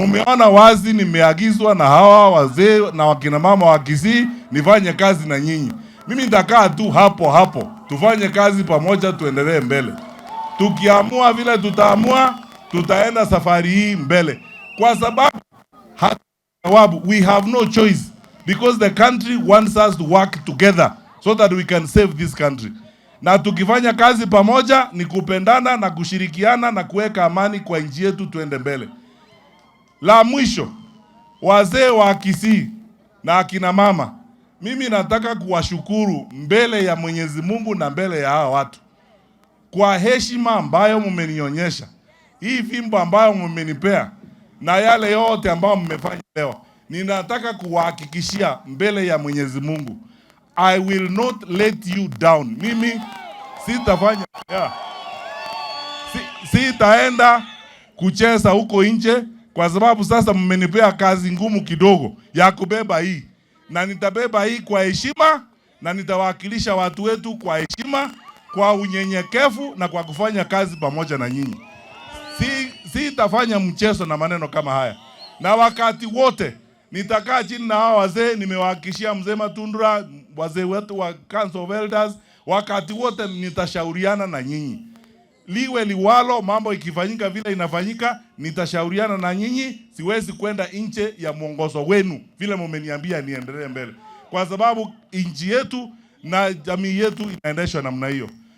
Mumeona wazi nimeagizwa na hawa wazee na wakina mama wa Kisii nifanye kazi na nyinyi. Mimi nitakaa tu hapo tufanye kazi pamoja, tuendelee mbele. Tukiamua vile tutaamua, tutaenda safari hii mbele, kwa sababu we have no choice, because the country wants us to work together so that we can save this country. Na tukifanya kazi pamoja ni kupendana na kushirikiana na kuweka amani kwa nchi yetu, tuende mbele. La mwisho, wazee wa Kisii na akina mama, mimi nataka kuwashukuru mbele ya Mwenyezi Mungu na mbele ya hawa watu kwa heshima ambayo mmenionyesha, hii fimbo ambayo mmenipea na yale yote ambayo mmefanya leo. Ninataka kuwahakikishia mbele ya Mwenyezi Mungu, I will not let you down. Mimi sitafanya sitaenda kucheza huko nje, kwa sababu sasa mmenipea kazi ngumu kidogo ya kubeba hii, na nitabeba hii kwa heshima, na nitawakilisha watu wetu kwa heshima, kwa unyenyekevu na kwa kufanya kazi pamoja na nyinyi. Sitafanya mchezo na maneno kama haya, na wakati wote nitakaa chini na hao wazee. Nimewahakikishia mzee Matundura, wazee wetu wa Council of Elders, wakati wote nitashauriana na nyinyi. Liwe liwalo, mambo ikifanyika vile inafanyika, nitashauriana na nyinyi. Siwezi kwenda nje ya mwongozo wenu vile mmeniambia niendelee mbele, kwa sababu nchi yetu na jamii yetu inaendeshwa namna hiyo.